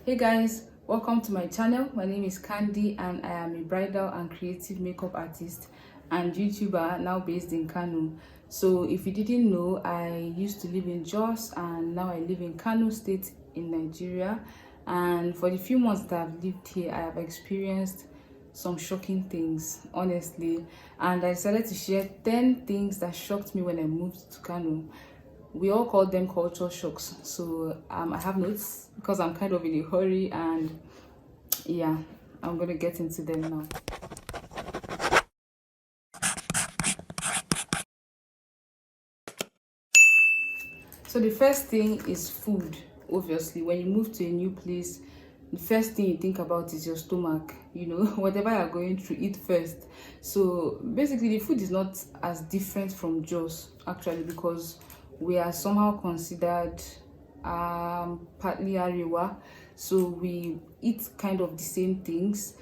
Hey guys, welcome to my channel. My name is Candy and I am a bridal and creative makeup artist and YouTuber now based in Kano. So if you didn't know, I used to live in JOS and now I live in Kano State in Nigeria. And for the few months that I've lived here, I have experienced some shocking things, honestly. And I decided to share 10 things that shocked me when I moved to Kano. We all call them culture shocks. So I have notes because I'm kind of in a hurry, and yeah, I'm gonna get into them now. So the first thing is food. Obviously, when you move to a new place, the first thing you think about is your stomach, whatever you're going through, eat first. So basically the food is not as different from JOS actually, because we are somehow considered partly Arewa, so we eat kind of the same things,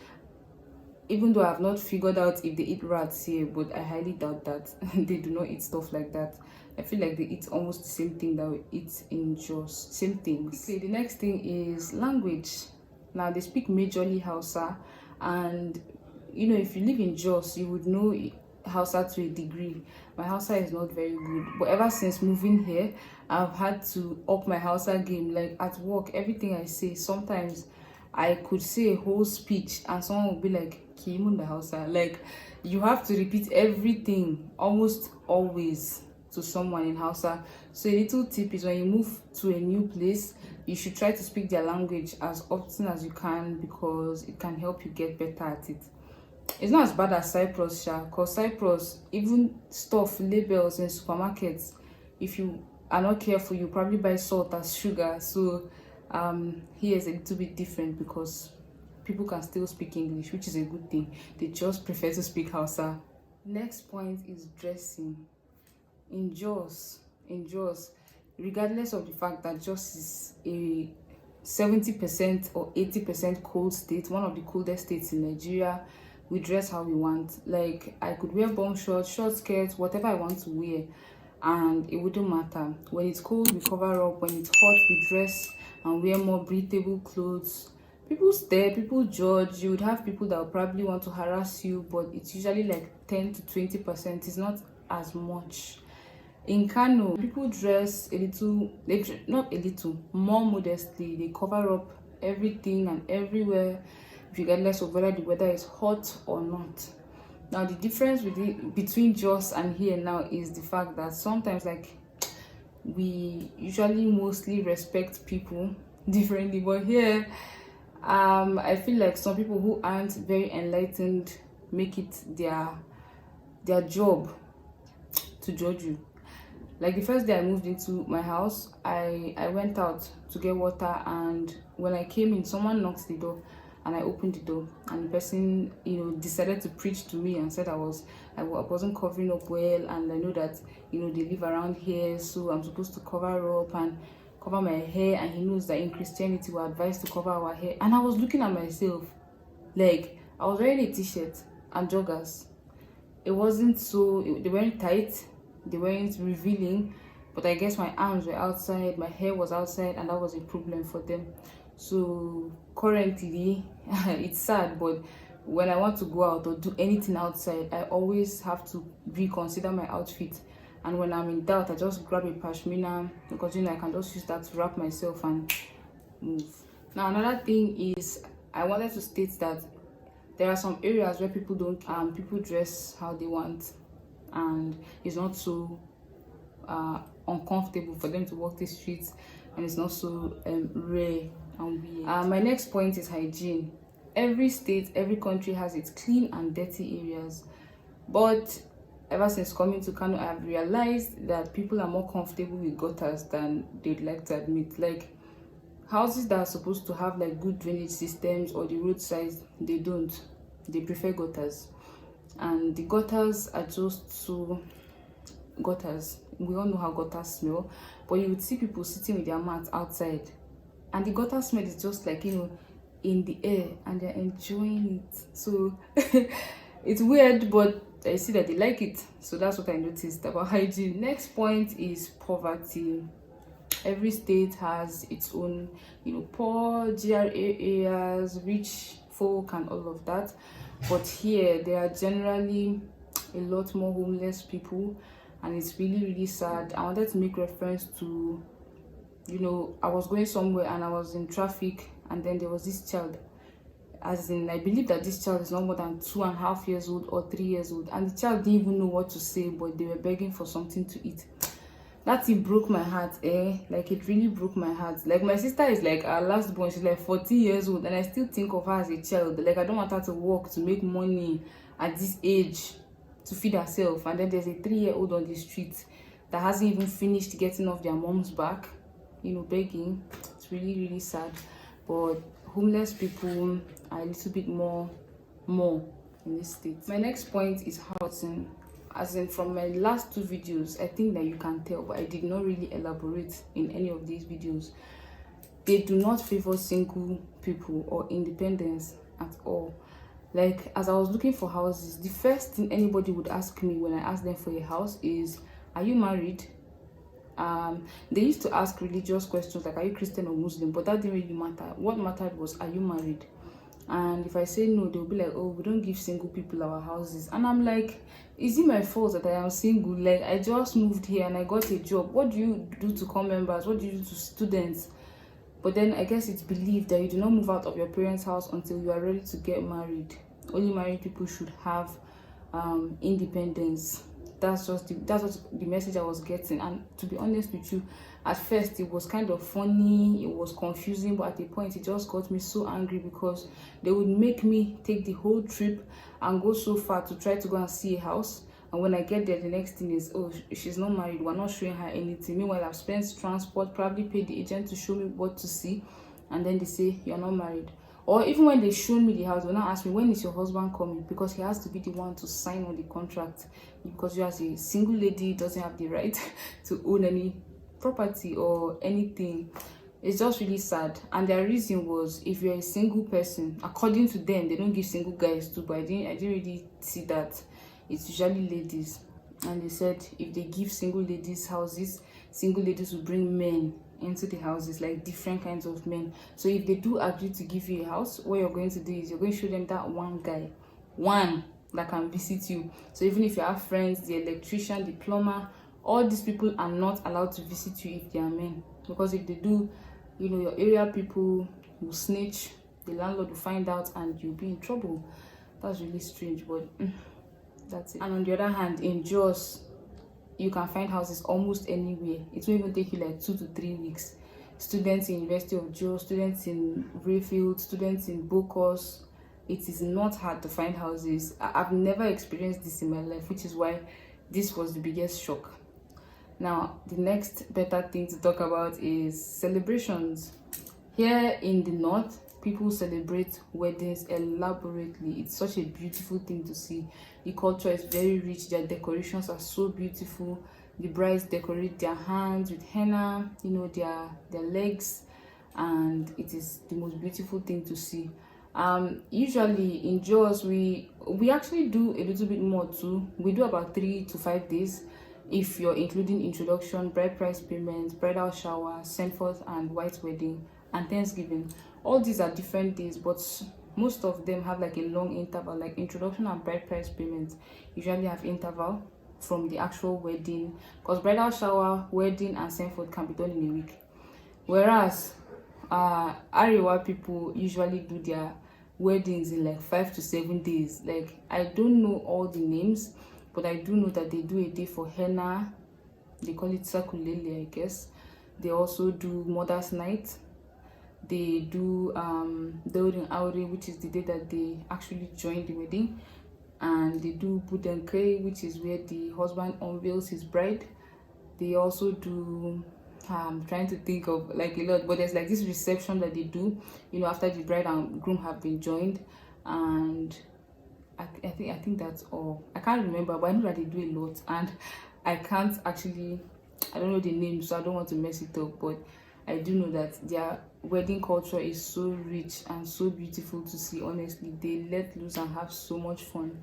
even though I've not figured out if they eat rats here, but I highly doubt that. They do not eat stuff like that. I feel like they eat almost the same thing that we eat in JOS, same things. Okay, the next thing is language. Now they speak majorly Hausa, and if you live in JOS, you would know Hausa to a degree. My Hausa is not very good, but ever since moving here, I've had to up my Hausa game. Like at work, everything I say, sometimes I could say a whole speech and someone would be like, Kimunda Hausa. Like, you have to repeat everything almost always to someone in Hausa. So a little tip is when you move to a new place, you should try to speak their language as often as you can, because it can help you get better at it. It's not as bad as Cyprus, because Cyprus, even stuff, labels in supermarkets, if you are not careful, you probably buy salt as sugar. So here is a little bit different because people can still speak English, which is a good thing. They just prefer to speak Hausa. Next point is dressing. In JOS, regardless of the fact that JOS is a 70% or 80% cold state, one of the coldest states in Nigeria, we dress how we want. Like, I could wear bomb shorts, short skirts, whatever I want to wear, and it wouldn't matter. When it's cold, we cover up. When it's hot, we dress and wear more breathable clothes. People stare, people judge. You would have people that will probably want to harass you, but it's usually like 10 to 20%. It's not as much. In Kano, people dress a little, not a little, more modestly. They cover up everything and everywhere, regardless of whether the weather is hot or not. Now, the difference between JOS and here now is the fact that sometimes, like, we usually mostly respect people differently, but here, I feel like some people who aren't very enlightened make it their job to judge you. Like the first day I moved into my house, I went out to get water, and when I came in, someone knocked the door and I opened the door, and the person decided to preach to me and said I wasn't covering up well, and I know that they live around here, so I'm supposed to cover up and cover my hair, and he knows that in Christianity we're advised to cover our hair. And I was looking at myself, like, I was wearing a t-shirt and joggers. It wasn't they weren't tight, they weren't revealing, but I guess my arms were outside, my hair was outside, and that was a problem for them. So currently it's sad, but when I want to go out or do anything outside, I always have to reconsider my outfit. And when I'm in doubt, I just grab a pashmina, because I can just use that to wrap myself and move. Now, another thing is, I wanted to state that there are some areas where people dress how they want, and it's not so uncomfortable for them to walk the streets, and it's not so rare and weird. My next point is hygiene. Every state, every country has its clean and dirty areas, but ever since coming to Kano, I have realized that people are more comfortable with gutters than they'd like to admit. Like, houses that are supposed to have like good drainage systems or the roadsides, they don't. They prefer gutters, and the gutters are just so gutters. We all know how gutters smell, but you would see people sitting with their mats outside, and the gutter smell is just like in the air, and they're enjoying it. So it's weird, but I see that they like it. So that's what I noticed about hygiene. Next point is poverty. Every state has its own, poor GRA areas, rich folk, and all of that. But here, there are generally a lot more homeless people, and it's really, really sad. I wanted to make reference to, I was going somewhere and I was in traffic, and then there was this child. As in, I believe that this child is not more than 2.5 years old or 3 years old, and the child didn't even know what to say, but they were begging for something to eat. That thing broke my heart, like it really broke my heart. Like, my sister is like our last born, she's like 40 years old, and I still think of her as a child. Like, I don't want her to work to make money at this age to feed herself, and then there's a 3-year-old on the street that hasn't even finished getting off their mom's back, begging. It's really, really sad. But homeless people are a little bit more in this state. My next point is housing. As in, from my last 2 videos, I think that you can tell, but I did not really elaborate in any of these videos. They do not favor single people or independence at all. Like, as I was looking for houses, the first thing anybody would ask me when I ask them for a house is, are you married? They used to ask religious questions like, are you Christian or Muslim? But that didn't really matter. What mattered was, are you married? And if I say no, they'll be like, oh, we don't give single people our houses. And I'm like, is it my fault that I am single? Like, I just moved here and I got a job. What do you do to core members? What do you do to students? But then I guess it's believed that you do not move out of your parents' house until you are ready to get married. Only married people should have independence. That's what the message I was getting. And to be honest with you, at first it was kind of funny, it was confusing, but at a point it just got me so angry, because they would make me take the whole trip and go so far to try to go and see a house, and when I get there, the next thing is, oh, she's not married, we're not showing her anything. Meanwhile, I've spent transport, probably paid the agent to show me what to see, and then they say you're not married. Or even when they show me the house, they'll now ask me, when is your husband coming? Because he has to be the one to sign on the contract, because you, as a single lady, doesn't have the right to own any property or anything. It's just really sad. And their reason was, if you're a single person, according to them, they don't give single guys too, but I didn't really see that. It's usually ladies. And they said if they give single ladies houses, single ladies will bring men into the houses, like different kinds of men. So if they do agree to give you a house, what you're going to do is you're going to show them that one guy, one that can visit you. So even if you have friends, the electrician, the plumber, all these people are not allowed to visit you if they are men, because if they do, your area people will snitch, the landlord will find out, and you'll be in trouble. That's really strange, but that's it. And on the other hand, in JOS, you can find houses almost anywhere. It won't even take you like 2 to 3 weeks. Students in University of JOS, students in Rayfield, students in Bocos, it is not hard to find houses. I've never experienced this in my life, which is why this was the biggest shock. Now, the next better thing to talk about is celebrations. Here in the north, people celebrate weddings elaborately. It's such a beautiful thing to see. The culture is very rich. Their decorations are so beautiful. The brides decorate their hands with henna, their legs, and it is the most beautiful thing to see. Usually in JOS, we actually do a little bit more too. We do about 3 to 5 days, if you're including introduction, bride price payments, bridal shower, send forth, and white wedding, and Thanksgiving. All these are different days, but most of them have like a long interval. Like introduction and bride price payments usually have interval from the actual wedding, because bridal shower, wedding, and send forth can be done in a week. Whereas Arewa people usually do their weddings in like 5 to 7 days. Like, I don't know all the names, but I do know that they do a day for henna. They call it Sakulele, I guess. They also do Mother's Night. They do Daurin Aure, which is the day that they actually join the wedding. And they do Budankre, which is where the husband unveils his bride. They also do, I'm trying to think of like a lot, but there's like this reception that they do, after the bride and groom have been joined. And I think that's all. I can't remember, but I know that they do a lot, and I don't know the name, so I don't want to mess it up, but I do know that their wedding culture is so rich and so beautiful to see. Honestly, they let loose and have so much fun.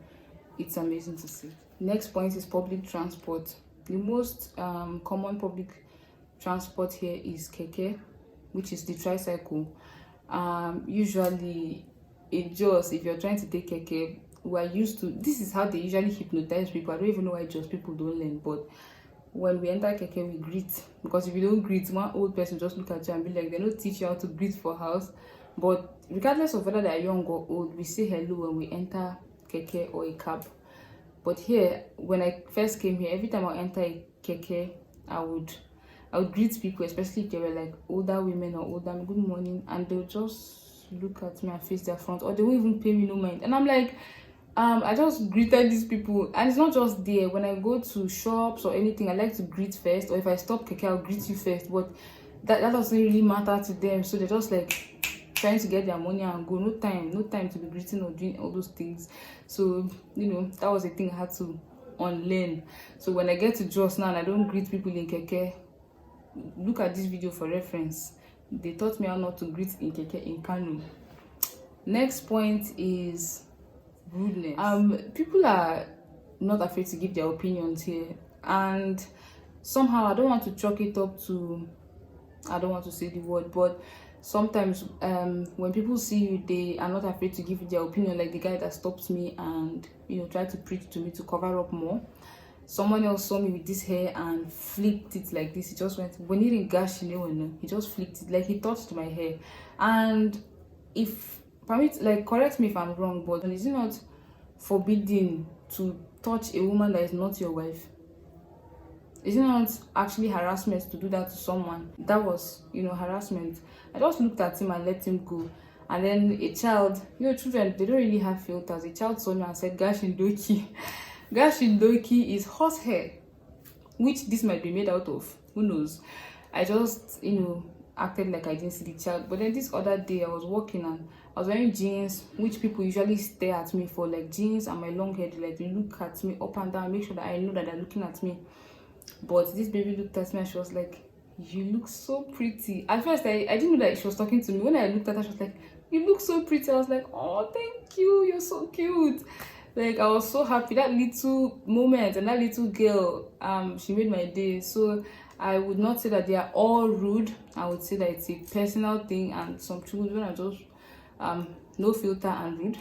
It's amazing to see. Next point is public transport. The most common public transport here is keke, which is the tricycle. Usually in JOS, if you're trying to take keke, we are used to, this is how they usually hypnotize people. I don't even know why JOS people don't learn, but when we enter keke, we greet, because if you don't greet, one old person just look at you and be like, they don't teach you how to greet for house. But regardless of whether they are young or old, we say hello when we enter keke or a cab. But here, when I first came here, every time I enter a keke, I would greet people, especially if they were like older women or older, good morning, and they'll just look at me and face their front, or they won't even pay me no mind. And I'm like, I just greeted these people. And it's not just there. When I go to shops or anything, I like to greet first, or if I stop keke, I'll greet you first. But that doesn't really matter to them, so they're just like trying to get their money and go. No time to be greeting or doing all those things. So that was a thing I had to unlearn. So when I get to JOS now and I don't greet people in keke, look at this video for reference. They taught me how not to greet in keke in Kano. Next point is rudeness. People are not afraid to give their opinions here, and somehow I don't want to chalk it up to, I don't want to say the word, but sometimes when people see you, they are not afraid to give their opinion, like the guy that stopped me and tried to preach to me to cover up more. Someone else saw me with this hair and flicked it like this. He just went, when he didn't gash, he just flicked it, like he touched my hair. And if correct me if I'm wrong, but is it not forbidden to touch a woman that is not your wife? Is it not actually harassment to do that to someone? That was harassment. I just looked at him and let him go. And then a child, children, they don't really have filters. A child saw me and said, gashindoki. Gashindoki is horsehair, which this might be made out of, who knows. I just acted like I didn't see the child. But then this other day I was walking and I was wearing jeans, which people usually stare at me for, like jeans and my long hair. They look at me up and down, make sure that I know that they're looking at me. But this baby looked at me and she was like, you look so pretty. At first I didn't know that she was talking to me. When I looked at her, she was like, you look so pretty. I was like, oh, thank you, you're so cute. Like, I was so happy. That little moment and that little girl, she made my day. So I would not say that they are all rude. I would say that it's a personal thing, and some children are just no filter and rude,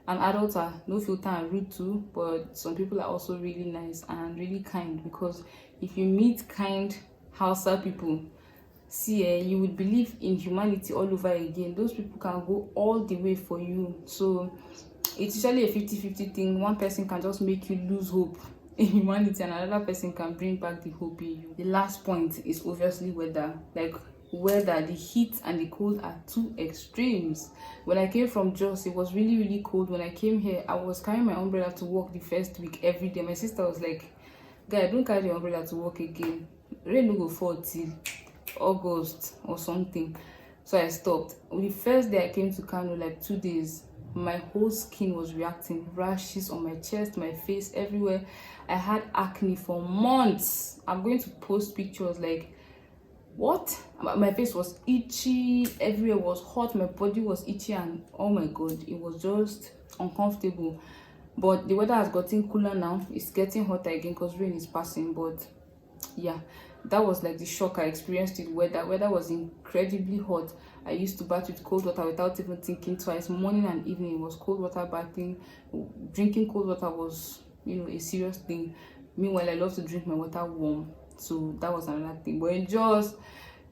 and adults are no filter and rude too. But some people are also really nice and really kind, because if you meet kind Hausa people, see, you would believe in humanity all over again. Those people can go all the way for you. So it's usually a 50-50 thing. One person can just make you lose hope in humanity, and another person can bring back the hope in you. The last point is obviously weather. Like, weather, the heat and the cold are two extremes. When I came from JOS, it was really, really cold. When I came here, I was carrying my umbrella to work the first week every day. My sister was like, guy, don't carry your umbrella to work again. Rain will go fall till August or something. So I stopped. The first day I came to Kano, like 2 days, my whole skin was reacting. Rashes on my chest, my face, everywhere. I had acne for months. I'm going to post pictures, like, what? My face was itchy, everywhere was hot, my body was itchy, and oh my god, it was just uncomfortable. But the weather has gotten cooler now. It's getting hotter again because rain is passing. But yeah, that was like the shock I experienced with weather. Weather was incredibly hot. I used to bath with cold water without even thinking twice. Morning and evening, it was cold water bathing. Drinking cold water was a serious thing. Meanwhile, I love to drink my water warm, so that was another thing. But in JOS,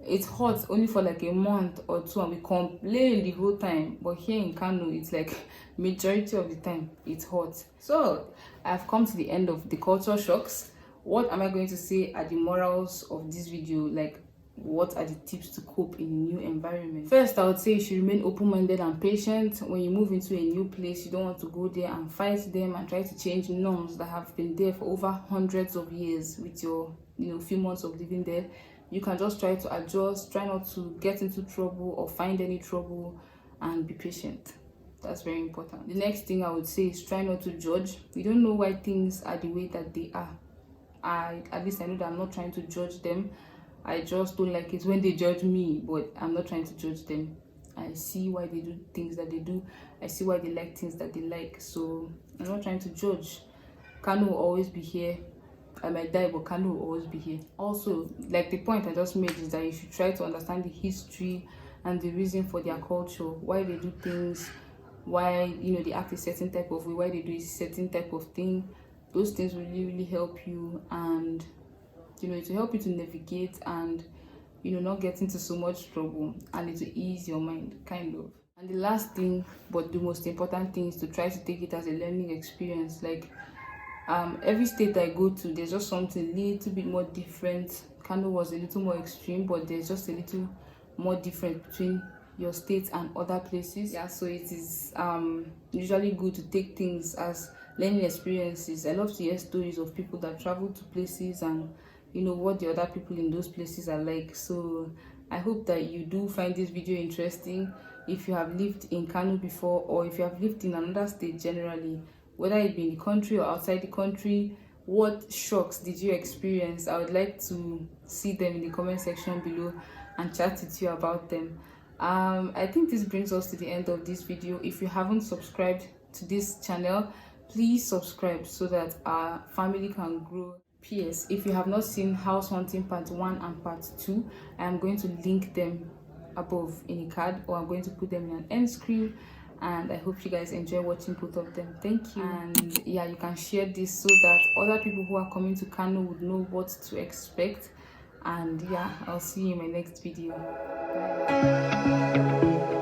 it's hot only for like a month or two, and we complain the whole time. But here in Kano, it's like majority of the time it's hot. So I've come to the end of the culture shocks. What am I going to say are the morals of this video? Like, what are the tips to cope in a new environment? First, I would say you should remain open-minded and patient. When you move into a new place, you don't want to go there and fight them and try to change norms that have been there for over hundreds of years with your few months of living there. You can just try to adjust, try not to get into trouble or find any trouble, and be patient. That's very important. The next thing I would say is try not to judge. You don't know why things are the way that they are. At least I know that I'm not trying to judge them. I just don't like it when they judge me, but I'm not trying to judge them. I see why they do things that they do. I see why they like things that they like. So I'm not trying to judge. Kano will always be here. I might die, but Kano will always be here. Also, like the point I just made is that you should try to understand the history and the reason for their culture, why they do things, why, you know, they act a certain type of way, why they do a certain type of thing. Those things will really help you, and you know, it will help you to navigate and, you know, not get into so much trouble, and it will ease your mind, kind of. And the last thing, but the most important thing, is to try to take it as a learning experience. Like every state I go to, there's just something a little bit more different. Kano was a little more extreme, but there's just a little more different between your state and other places. Yeah, so it is usually good to take things as learning experiences. I love to hear stories of people that travel to places, and you know what the other people in those places are like. So I hope that you do find this video interesting. If you have lived in Kano before, or if you have lived in another state generally, whether it be in the country or outside the country, what shocks did you experience? I would like to see them in the comment section below and chat with you about them. I think this brings us to the end of this video. If you haven't subscribed to this channel, please subscribe so that our family can grow. PS, if you have not seen House Hunting Part 1 and Part 2, I am going to link them above in a card, or I'm going to put them in an end screen. And I hope you guys enjoy watching both of them. Thank you. And yeah, you can share this so that other people who are coming to Kano would know what to expect. And yeah, I'll see you in my next video. Bye.